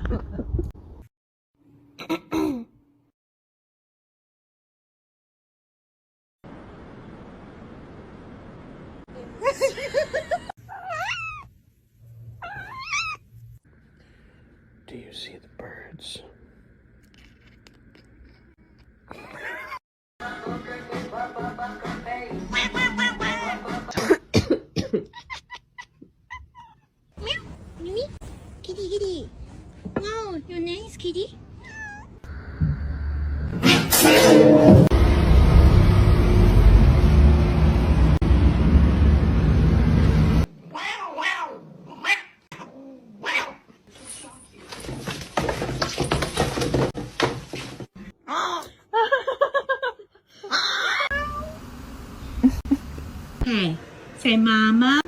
Do you see the birds? Mimi? Kitty, kitty. Wow, your name is Kitty? Hey, say mama.